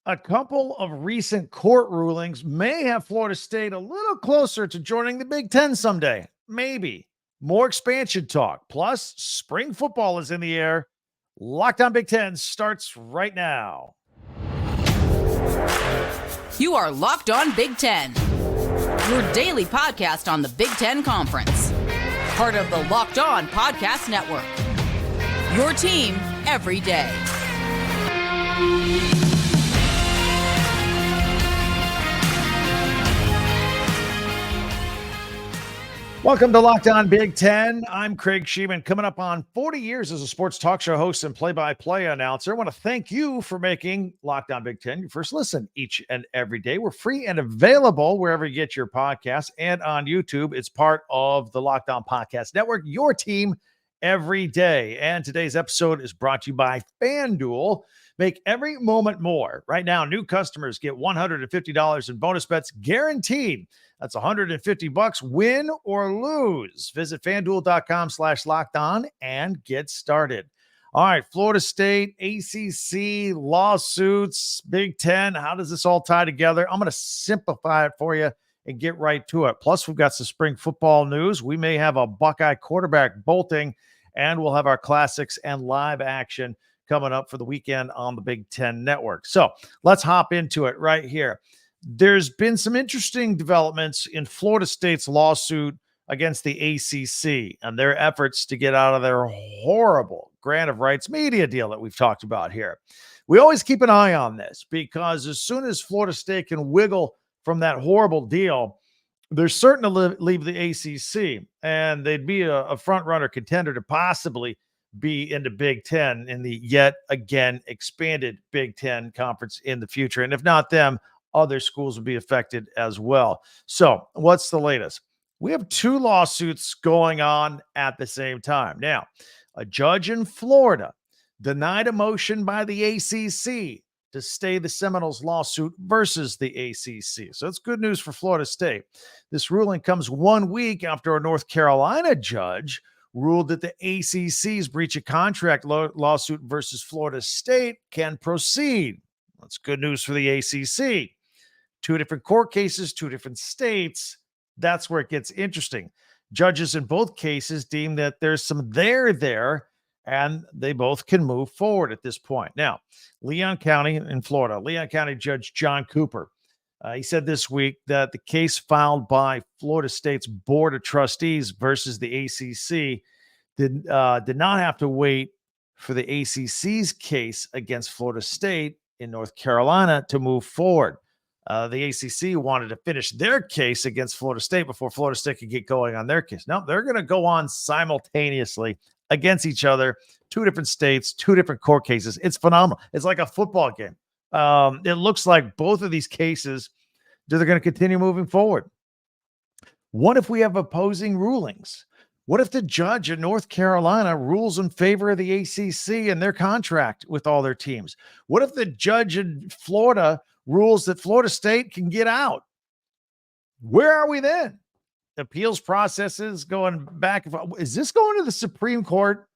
A couple of recent court rulings may have Florida State a little closer to joining the Big Ten someday. Maybe. More expansion talk. Plus, spring football is in the air. Locked On Big Ten starts right now. You are Locked On Big Ten, your daily podcast on the Big Ten Conference. Part of the Locked On Podcast Network. Your team every day. Welcome to Locked On Big Ten. I'm Craig Sheeman, coming up on 40 years as a sports talk show host and play-by-play announcer. I want to thank you for making Locked On Big Ten your first listen each and every day. We're free and available wherever you get your podcasts and on YouTube. It's part of the Locked On Podcast Network, your team every day. And today's episode is brought to you by FanDuel. Make every moment more. Right now, new customers get $150 in bonus bets guaranteed. That's $150, win or lose. Visit FanDuel.com/lockedon and get started. All right, Florida State, ACC, lawsuits, Big Ten. How does this all tie together? I'm going to simplify it for you and get right to it. Plus, we've got some spring football news. We may have a Buckeye quarterback bolting, and we'll have our classics and live action coming up for the weekend on the Big Ten Network. So let's hop into it right here. There's been some interesting developments in Florida State's lawsuit against the ACC and their efforts to get out of their horrible grant of rights media deal that we've talked about here. We always keep an eye on this because as soon as Florida State can wiggle from that horrible deal, they're certain to leave the ACC, and they'd be a front-runner contender to possibly be in the Big Ten in the yet again expanded Big Ten conference in the future. And if not them, other schools will be affected as well. So what's the latest? We have two lawsuits going on at the same time. Now, a judge in Florida denied a motion by the ACC to stay the Seminoles lawsuit versus the ACC. So it's good news for Florida State. This ruling comes 1 week after a North Carolina judge ruled that the ACC's breach of contract lawsuit versus Florida State can proceed. That's good news for the ACC. Two different court cases, two different states. That's where it gets interesting. Judges in both cases deem that there's some there, and they both can move forward at this point. Now, Leon County in Florida, Leon County Judge John Cooper, he said this week that the case filed by Florida State's Board of Trustees versus the ACC did not have to wait for the ACC's case against Florida State in North Carolina to move forward. The ACC wanted to finish their case against Florida State before Florida State could get going on their case. No, they're going to go on simultaneously against each other, two different states, two different court cases. It's phenomenal. It's like a football game. It looks like both of these cases, they're going to continue moving forward. What if we have opposing rulings? What if the judge in North Carolina rules in favor of the ACC and their contract with all their teams? What if the judge in Florida rules that Florida State can get out? Where are we then? Appeals processes going back. Is this going to the Supreme Court?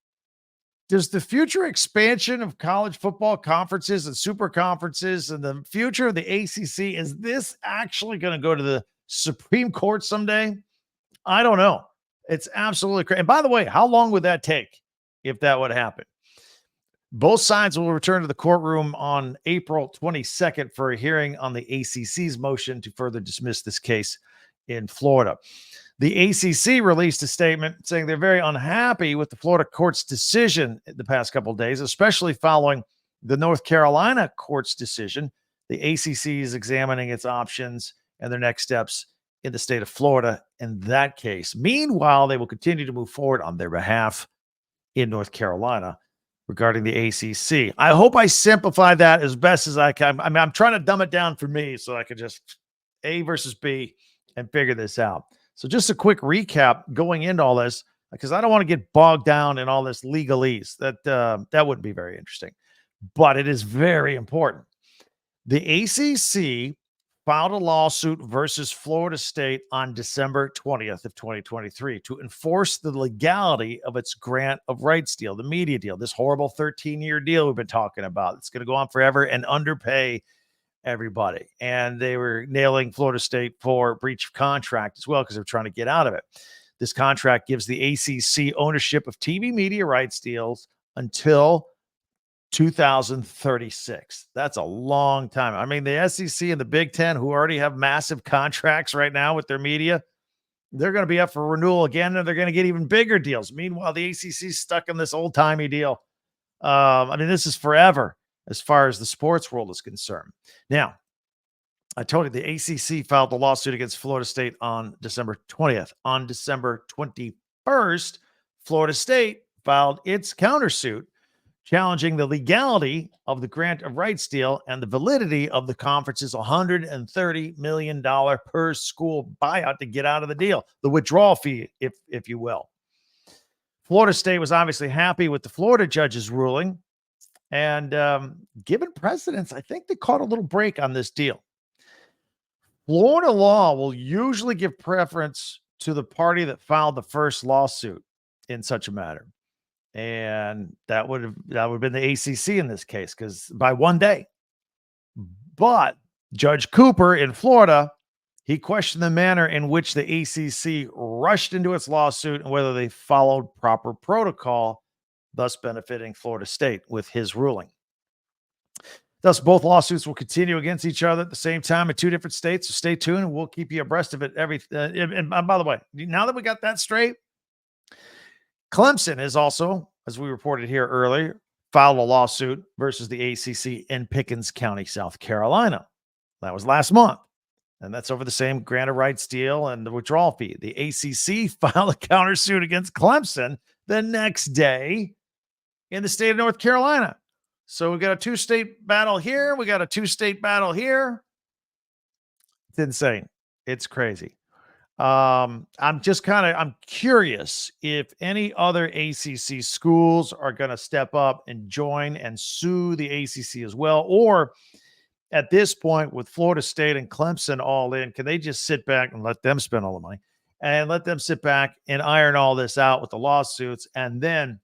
Does the future expansion of college football conferences and super conferences and the future of the ACC, is this actually going to go to the Supreme Court someday? I don't know. It's absolutely crazy. And by the way, how long would that take if that would happen? Both sides will return to the courtroom on April 22nd for a hearing on the ACC's motion to further dismiss this case in Florida. The ACC released a statement saying they're very unhappy with the Florida court's decision the past couple of days, especially following the North Carolina court's decision. The ACC is examining its options and their next steps in the state of Florida in that case. Meanwhile, they will continue to move forward on their behalf in North Carolina regarding the ACC. I hope I simplify that as best as I can. I mean, I'm trying to dumb it down for me so I could just A versus B and figure this out. So just a quick recap going into all this, because I don't want to get bogged down in all this legalese. That wouldn't be very interesting, but it is very important. The ACC filed a lawsuit versus Florida State on December 20th of 2023 to enforce the legality of its grant of rights deal, the media deal, this horrible 13-year deal we've been talking about. It's going to go on forever and underpay everybody. And they were nailing Florida State for breach of contract as well because they're trying to get out of it. This contract gives the ACC ownership of TV media rights deals until 2036. That's a long time. I mean, the SEC and the Big Ten, who already have massive contracts right now with their media, they're going to be up for renewal again, and they're going to get even bigger deals. Meanwhile, the ACC is stuck in this old-timey deal. I mean, this is forever as far as the sports world is concerned. Now, I told you the ACC filed the lawsuit against Florida State on December 20th. On December 21st, Florida State filed its countersuit challenging the legality of the grant of rights deal and the validity of the conference's $130 million per school buyout to get out of the deal, the withdrawal fee, if you will. Florida State was obviously happy with the Florida judge's ruling. And given precedence, I think they caught a little break on this deal. Florida law will usually give preference to the party that filed the first lawsuit in such a matter. And that would have been the ACC in this case, because by one day. But Judge Cooper in Florida, he questioned the manner in which the ACC rushed into its lawsuit and whether they followed proper protocol, thus benefiting Florida State with his ruling. Thus, both lawsuits will continue against each other at the same time in two different states. So stay tuned, and we'll keep you abreast of it. And by the way, now that we got that straight, Clemson is also, as we reported here earlier, filed a lawsuit versus the ACC in Pickens County, South Carolina. That was last month. And that's over the same grant of rights deal and the withdrawal fee. The ACC filed a countersuit against Clemson the next day in the state of North Carolina. So we got a two-state battle here. We got a two-state battle here. It's insane. It's crazy. I'm curious if any other ACC schools are going to step up and join and sue the ACC as well, or at this point with Florida State and Clemson all in, can they just sit back and let them spend all the money and let them sit back and iron all this out with the lawsuits? And then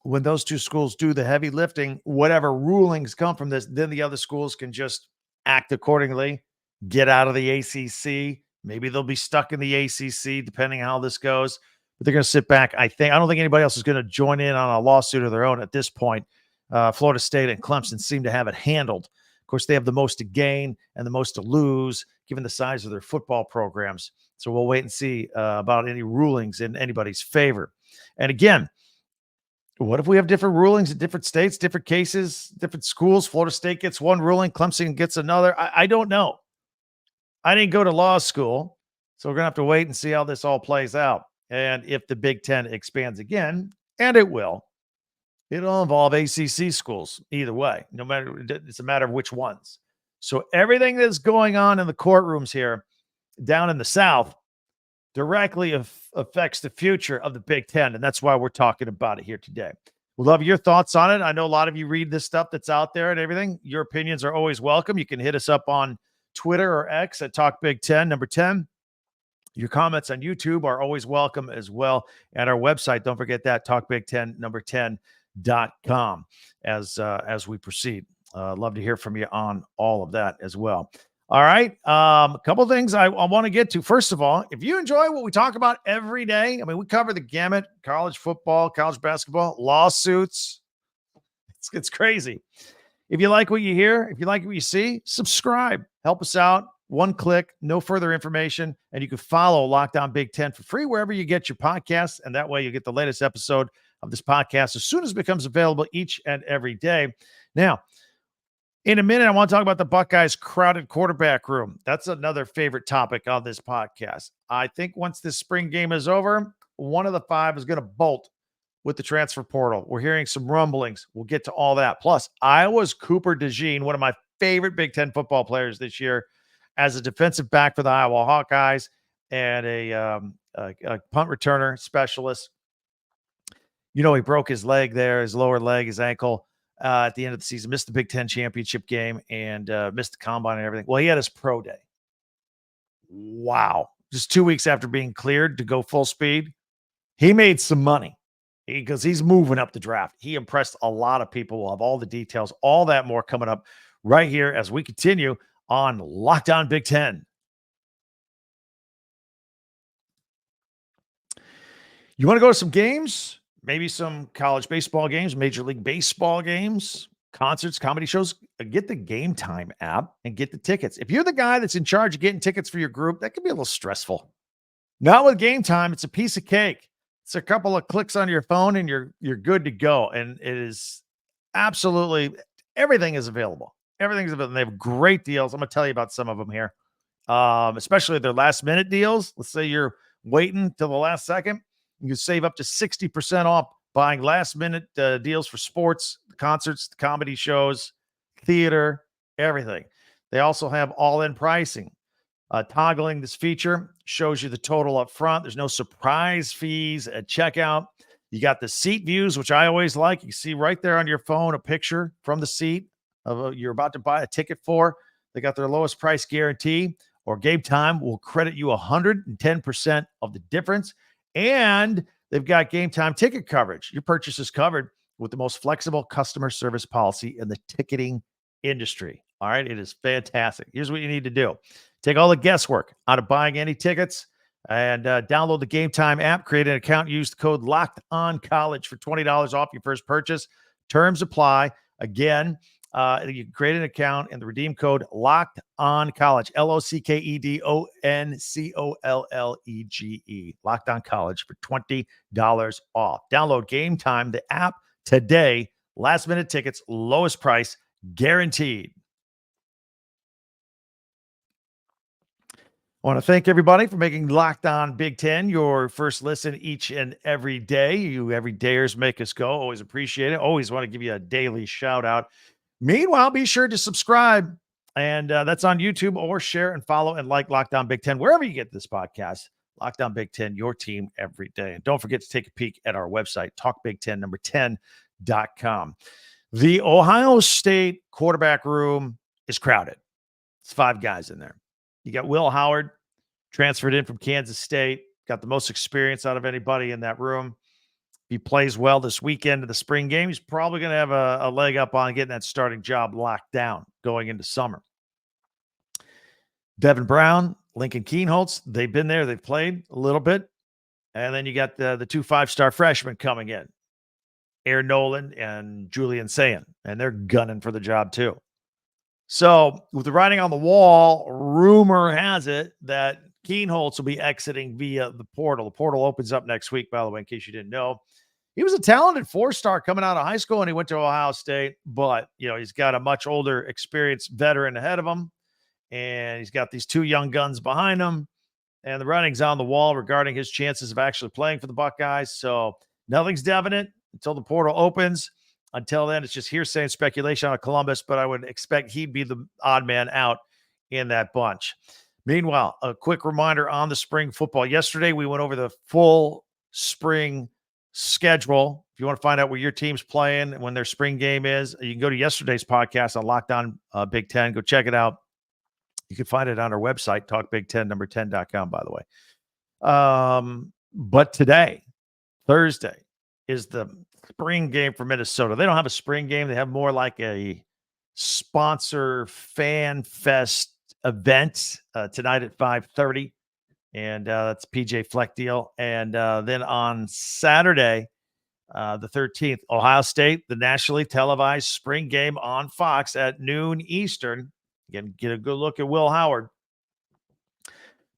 when those two schools do the heavy lifting, whatever rulings come from this, then the other schools can just act accordingly, get out of the ACC. Maybe they'll be stuck in the ACC, depending on how this goes. But they're going to sit back. I don't think anybody else is going to join in on a lawsuit of their own at this point. Florida State and Clemson seem to have it handled. Of course, they have the most to gain and the most to lose, given the size of their football programs. So we'll wait and see about any rulings in anybody's favor. And again, what if we have different rulings in different states, different cases, different schools? Florida State gets one ruling, Clemson gets another. I don't know. I didn't go to law school, so we're going to have to wait and see how this all plays out. And if the Big Ten expands again, and it will, it'll involve ACC schools either way, no matter, it's a matter of which ones. So everything that's going on in the courtrooms here down in the South directly affects the future of the Big Ten, and that's why we're talking about it here today. We'd love your thoughts on it. I know a lot of you read this stuff that's out there and everything. Your opinions are always welcome. You can hit us up on Twitter or X at Talk Big Ten, number 10. Your comments on YouTube are always welcome as well. At our website, don't forget that, talkbig10, number 10.com as we proceed. Love to hear from you on all of that as well. All right. A couple of things I want to get to. First of all, if you enjoy what we talk about every day, I mean, we cover the gamut, college football, college basketball, lawsuits. It's crazy. If you like what you hear, if you like what you see, subscribe. Help us out. One click, no further information, and you can follow Locked On Big Ten for free wherever you get your podcasts, and that way you get the latest episode of this podcast as soon as it becomes available each and every day. Now, in a minute, I want to talk about the Buckeyes' crowded quarterback room. That's another favorite topic on this podcast. I think once this spring game is over, one of the five is going to bolt with the transfer portal. We're hearing some rumblings. We'll get to all that. Plus, Iowa's Cooper DeJean, one of my favorite Big Ten football players this year, as a defensive back for the Iowa Hawkeyes and a punt returner specialist. You know, he broke his leg there, his lower leg, his ankle at the end of the season, missed the Big Ten championship game and missed the combine and everything. Well, he had his pro day. Wow. Just 2 weeks after being cleared to go full speed, he made some money because he's moving up the draft. He impressed a lot of people. We'll have all the details, all that more coming up right here as we continue on Locked On Big Ten. You want to go to some games? Maybe some college baseball games, Major League Baseball games, concerts, comedy shows? Get the GameTime app and get the tickets. If you're the guy that's in charge of getting tickets for your group, that can be a little stressful. Not with GameTime. It's a piece of cake. It's a couple of clicks on your phone and you're good to go. And it is absolutely everything is available. Everything's available. They have great deals. I'm going to tell you about some of them here, especially their last minute deals. Let's say you're waiting till the last second. You can save up to 60% off buying last minute deals for sports, concerts, comedy shows, theater, everything. They also have all-in pricing. Toggling this feature shows you the total up front. There's no surprise fees at checkout. You got the seat views, which I always like. You see right there on your phone a picture from the seat of you're about to buy a ticket for. They got their lowest price guarantee, or GameTime will credit you 110% of the difference. And they've got GameTime ticket coverage. Your purchase is covered with the most flexible customer service policy in the ticketing industry. All right. It is fantastic. Here's what you need to do. Take all the guesswork out of buying any tickets and download the GameTime app, create an account, use the code LOCKEDONCollege for $20 off your first purchase. Terms apply. Again, you can create an account and the redeem code LOCKEDONCollege, LOCKEDONCOLLEGE, LOCKEDONCollege for $20 off. Download GameTime, the app today. Last minute tickets, lowest price guaranteed. I want to thank everybody for making Locked On Big Ten your first listen each and every day. You everydayers make us go. Always appreciate it. Always want to give you a daily shout out. Meanwhile, be sure to subscribe, and that's on YouTube, or share and follow and like Locked On Big Ten wherever you get this podcast. Locked On Big Ten, your team every day. And don't forget to take a peek at our website, talkbig1010.com. The Ohio State quarterback room is crowded. It's 5 guys in there. You got Will Howard, transferred in from Kansas State, got the most experience out of anybody in that room. If he plays well this weekend in the spring game, he's probably going to have a leg up on getting that starting job locked down going into summer. Devin Brown, Lincoln Kienholz, they've been there. They've played a little bit. And then you got the 2 5-star freshmen coming in, Aaron Nolan and Julian Sayin, and they're gunning for the job too. So with the writing on the wall, rumor has it that Kienholz will be exiting via the portal. The portal opens up next week, by the way, in case you didn't know. He was a talented 4-star coming out of high school, and he went to Ohio State. But, he's got a much older, experienced veteran ahead of him, and he's got these 2 young guns behind him. And the writing's on the wall regarding his chances of actually playing for the Buckeyes. So nothing's definite until the portal opens. Until then, it's just hearsay and speculation on Columbus, but I would expect he'd be the odd man out in that bunch. Meanwhile, a quick reminder on the spring football. Yesterday, we went over the full spring schedule. If you want to find out where your team's playing and when their spring game is, you can go to yesterday's podcast on Locked On Big Ten. Go check it out. You can find it on our website, talkbig1010.com, by the way. But today, Thursday, is the spring game for Minnesota. They don't have a spring game. They have more like a sponsor fan fest event tonight at 5:30. And that's PJ Fleck deal. And then on Saturday, the 13th, Ohio State, the nationally televised spring game on Fox at noon Eastern. Again, get a good look at Will Howard.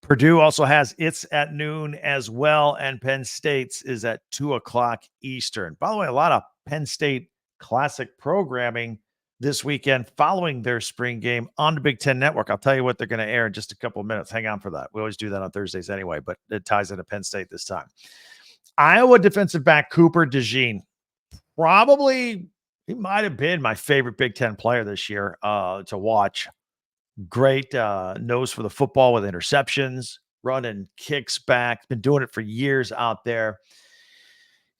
Purdue also has its at noon as well, and Penn State's is at 2:00 Eastern. By the way, a lot of Penn State classic programming this weekend following their spring game on the Big Ten Network. I'll tell you what they're going to air in just a couple of minutes. Hang on for that. We always do that on Thursdays anyway, but it ties into Penn State this time. Iowa defensive back Cooper DeJean. Probably, he might have been my favorite Big Ten player this year to watch. Great nose for the football with interceptions, running kicks back. Been doing it for years out there.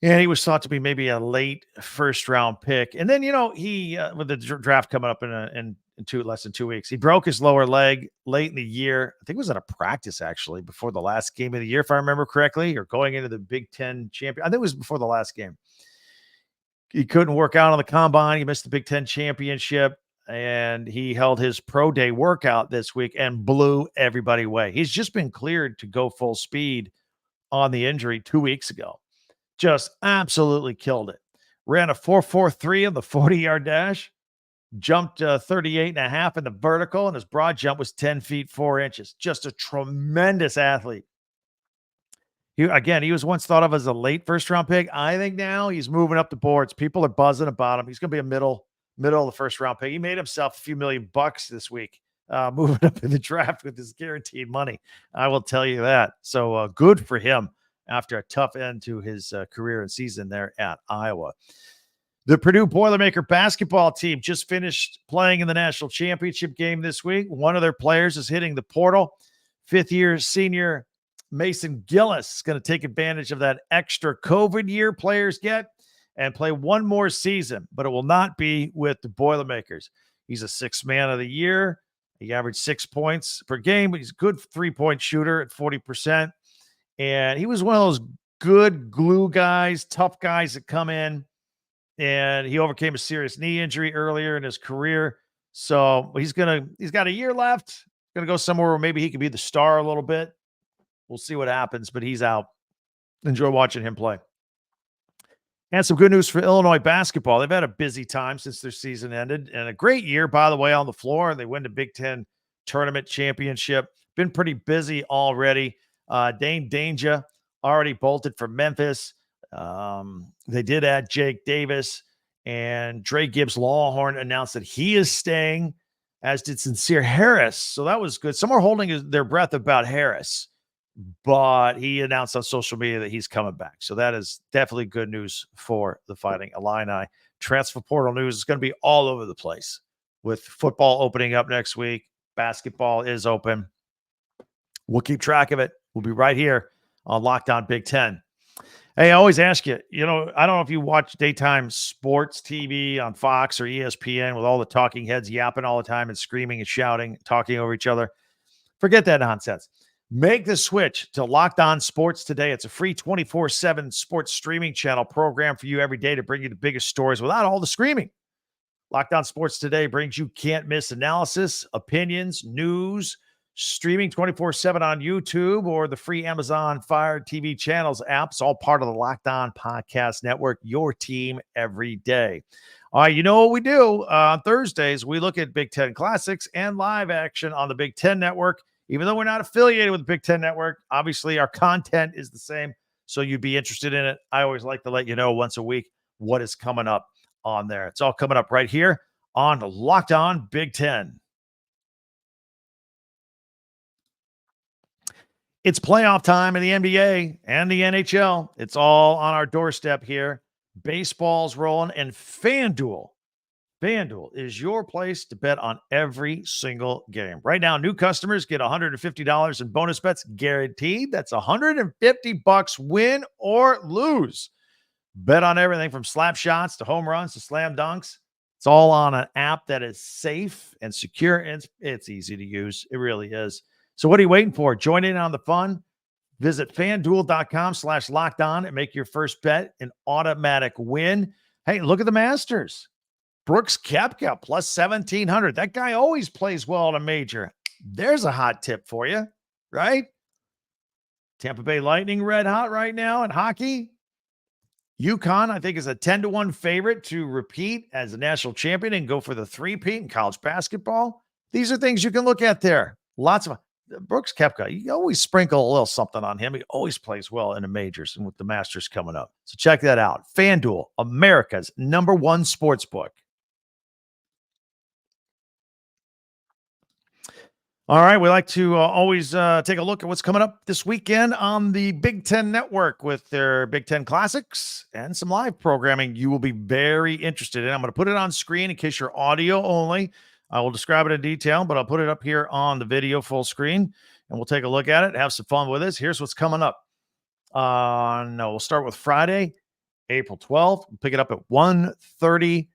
And he was thought to be maybe a late first-round pick. And then, he with the draft coming up in less than 2 weeks, he broke his lower leg late in the year. I think it was at a practice, actually, before the last game of the year, if I remember correctly, or going into the Big Ten champion. I think it was before the last game. He couldn't work out on the combine. He missed the Big Ten championship. and he held his pro day workout this week and blew everybody away. He's just been cleared to go full speed on the injury 2 weeks ago. Just absolutely killed it. Ran a 4.43 on the 40-yard dash, jumped 38.5 in the vertical, and his broad jump was 10 feet 4 inches. Just a tremendous athlete. He was once thought of as a late first-round pick. I think now he's moving up the boards. People are buzzing about him. He's going to be a middle of the first-round pick. He made himself a few $million this week, moving up in the draft with his guaranteed money. I will tell you that. So good for him after a tough end to his career and season there at Iowa. The Purdue Boilermaker basketball team just finished playing in the national championship game this week. One of their players is hitting the portal. Fifth-year senior Mason Gillis is going to take advantage of that extra COVID year players get and play one more season, but it will not be with the Boilermakers. He's a sixth man of the year. He averaged 6 points per game. He's a good three-point shooter at 40%. And he was one of those good glue guys, tough guys that come in. And he overcame a serious knee injury earlier in his career. So he's got a year left. Going to go somewhere where maybe he could be the star a little bit. We'll see what happens, but he's out. Enjoy watching him play. And some good news for Illinois basketball. They've had a busy time since their season ended, and a great year, by the way, on the floor. They win the Big Ten tournament championship. Been pretty busy already. Dane Danger already bolted from Memphis. They did add Jake Davis, and Dre Gibbs-Lawhorn announced that he is staying, as did Sincere Harris. So that was good. Some are holding their breath about Harris, but he announced on social media that he's coming back. So that is definitely good news for the Fighting Illini. Transfer portal news is going to be all over the place with football opening up next week. Basketball is open. We'll keep track of it. We'll be right here on Locked On Big Ten. Hey, I always ask you, I don't know if you watch daytime sports TV on Fox or ESPN with all the talking heads yapping all the time and screaming and shouting, talking over each other. Forget that nonsense. Make the switch to Locked On Sports Today. It's a free 24/7 sports streaming channel program for you every day to bring you the biggest stories without all the screaming. Locked On Sports Today brings you can't-miss analysis, opinions, news, streaming 24/7 on YouTube or the free Amazon Fire TV channels apps, all part of the Locked On Podcast Network, your team every day. All right, you know what we do. On Thursdays, we look at Big Ten Classics and live action on the Big Ten Network. Even though we're not affiliated with the Big Ten Network, obviously our content is the same, so you'd be interested in it. I always like to let you know once a week what is coming up on there. It's all coming up right here on Locked On Big Ten. It's playoff time in the NBA and the NHL. It's all on our doorstep here. Baseball's rolling, and FanDuel is your place to bet on every single game. Right now, new customers get $150 in bonus bets guaranteed. That's $150 win or lose. Bet on everything from slap shots to home runs to slam dunks. It's all on an app that is safe and secure. And it's easy to use. It really is. So what are you waiting for? Join in on the fun. Visit FanDuel.com/lockedon and make your first bet an automatic win. Hey, look at the Masters. Brooks Koepka plus 1,700. That guy always plays well at a major. There's a hot tip for you, right? Tampa Bay Lightning red hot right now in hockey. UConn, I think, is a 10-1 favorite to repeat as a national champion and go for the three-peat in college basketball. These are things you can look at there. Lots of Brooks Koepka. You always sprinkle a little something on him. He always plays well in the majors and with the Masters coming up. So check that out. FanDuel, America's #1 sportsbook. All right, we like to always take a look at what's coming up this weekend on the Big Ten Network with their Big Ten Classics and some live programming you will be very interested in. I'm going to put it on screen in case you're audio only. I will describe it in detail, but I'll put it up here on the video full screen, and we'll take a look at it, have some fun with this. Here's what's coming up. We'll start with Friday, April 12th. We'll pick it up at 1:30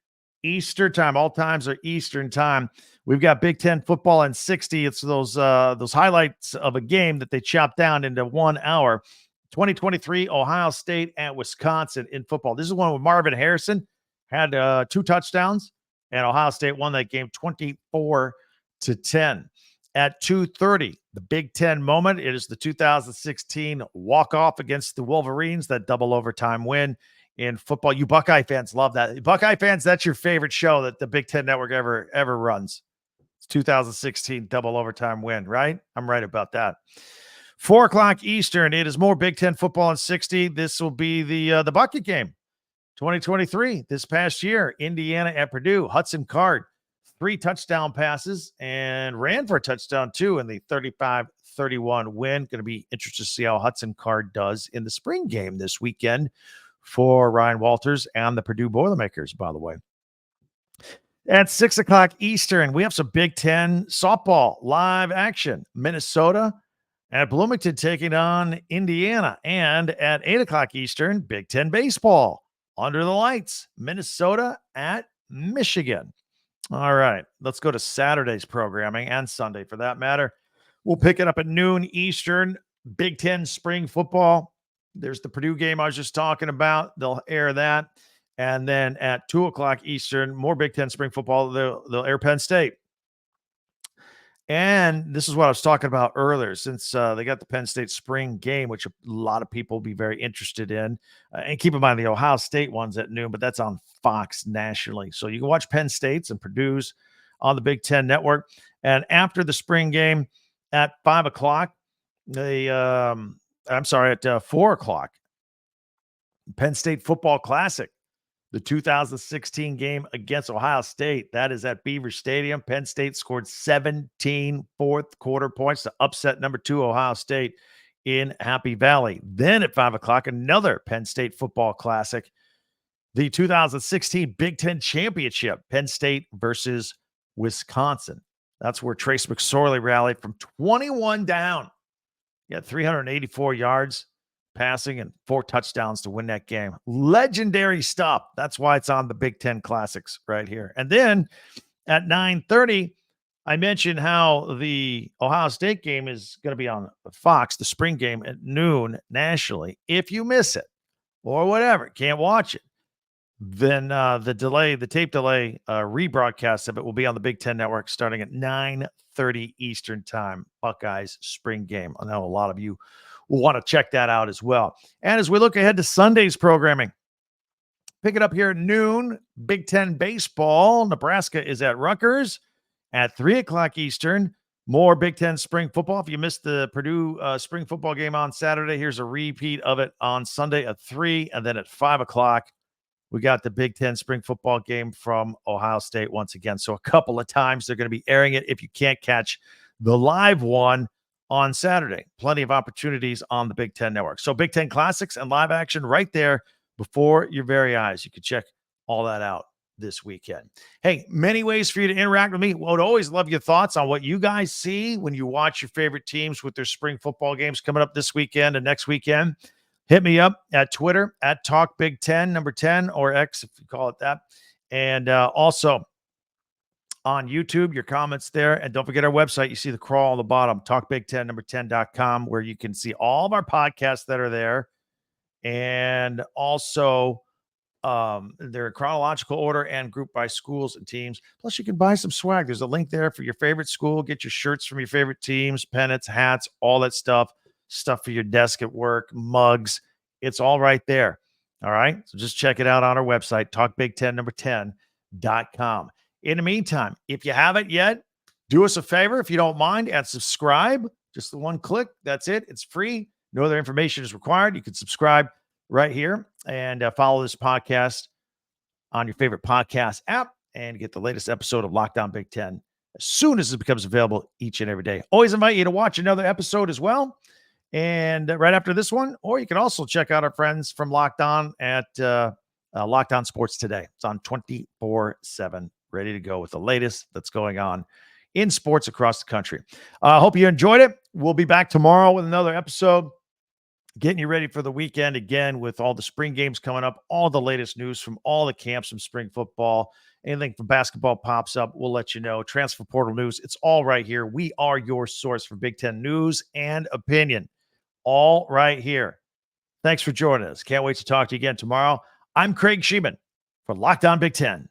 Eastern time. All times are Eastern time. We've got Big Ten football in 60. It's those highlights of a game that they chopped down into 1 hour. 2023 Ohio State at Wisconsin in football. This is one where Marvin Harrison had 2 touchdowns. and Ohio State won that game 24-10. At 2:30, the Big Ten moment. It is the 2016 walk-off against the Wolverines, that double overtime win in football. You Buckeye fans love that. Buckeye fans, that's your favorite show that the Big Ten Network ever runs. It's 2016 double overtime win, right? I'm right about that. 4 o'clock Eastern. It is more Big Ten football in 60. This will be the bucket game. 2023, this past year, Indiana at Purdue. Hudson Card, 3 touchdown passes and ran for a touchdown too in the 35-31 win. Going to be interested to see how Hudson Card does in the spring game this weekend for Ryan Walters and the Purdue Boilermakers, by the way. At 6 o'clock Eastern, we have some Big Ten softball live action. Minnesota at Bloomington taking on Indiana. And at 8 o'clock Eastern, Big Ten baseball under the lights. Minnesota at Michigan. All right, let's go to Saturday's programming, and Sunday for that matter. We'll pick it up at noon Eastern. Big Ten spring football. There's the Purdue game I was just talking about. They'll air that. And then at 2 o'clock Eastern, more Big Ten spring football. They'll air Penn State. And this is what I was talking about earlier, since they got the Penn State spring game, which a lot of people will be very interested in. And keep in mind the Ohio State one's at noon, but that's on Fox nationally. So you can watch Penn State's and Purdue's on the Big Ten Network. And after the spring game at 5 o'clock, at 4 o'clock, Penn State Football Classic. The 2016 game against Ohio State, that is at Beaver Stadium. Penn State scored 17 fourth quarter points to upset number 2 Ohio State in Happy Valley. Then at 5 o'clock, another Penn State Football Classic. The 2016 Big Ten Championship, Penn State versus Wisconsin. That's where Trace McSorley rallied from 21 down. He had 384 yards passing and 4 touchdowns to win that game. Legendary stuff. That's why it's on the Big Ten Classics right here. And then at 9:30, I mentioned how the Ohio State game is going to be on Fox, the spring game at noon nationally. If you miss it or whatever, can't watch it, then the tape delay rebroadcast of it will be on the Big Ten Network starting at 9:30 Eastern time. Buckeyes spring game. I know a lot of you will want to check that out as well. And as we look ahead to Sunday's programming, pick it up here at noon. Big Ten baseball. Nebraska is at Rutgers at 3 o'clock Eastern. More Big Ten spring football. If you missed the Purdue spring football game on Saturday, here's a repeat of it on Sunday at 3. And then at 5 o'clock, we got the Big Ten spring football game from Ohio State once again. So a couple of times they're going to be airing it if you can't catch the live one on Saturday. Plenty of opportunities on the Big Ten Network. So Big Ten Classics and live action right there before your very eyes. You can check all that out this weekend. Hey, many ways for you to interact with me. Would always love your thoughts on what you guys see when you watch your favorite teams with their spring football games coming up this weekend and next weekend. Hit me up at Twitter at Talk Big Ten, number 10, or X if you call it that. And also on YouTube, your comments there. And don't forget our website. You see the crawl on the bottom, talkbig10, number 10.com, where you can see all of our podcasts that are there. And also they're in chronological order and grouped by schools and teams. Plus, you can buy some swag. There's a link there for your favorite school. Get your shirts from your favorite teams, pennants, hats, all that stuff for your desk at work, mugs. It's all right there. All right. So just check it out on our website, talkbig10, number 10.com. In the meantime, if you haven't yet, do us a favor, if you don't mind, and subscribe. Just the one click. That's it. It's free. No other information is required. You can subscribe right here and follow this podcast on your favorite podcast app and get the latest episode of Locked On Big Ten as soon as it becomes available each and every day. Always invite you to watch another episode as well. And right after this one, or you can also check out our friends from Locked On at Locked On Sports Today. It's on 24/7. Ready to go with the latest that's going on in sports across the country. I hope you enjoyed it. We'll be back tomorrow with another episode, getting you ready for the weekend again with all the spring games coming up, all the latest news from all the camps from spring football. Anything from basketball pops up, we'll let you know. Transfer portal news, it's all right here. We are your source for Big Ten news and opinion, all right here. Thanks for joining us. Can't wait to talk to you again tomorrow. I'm Craig Sheeman for Locked On Big Ten.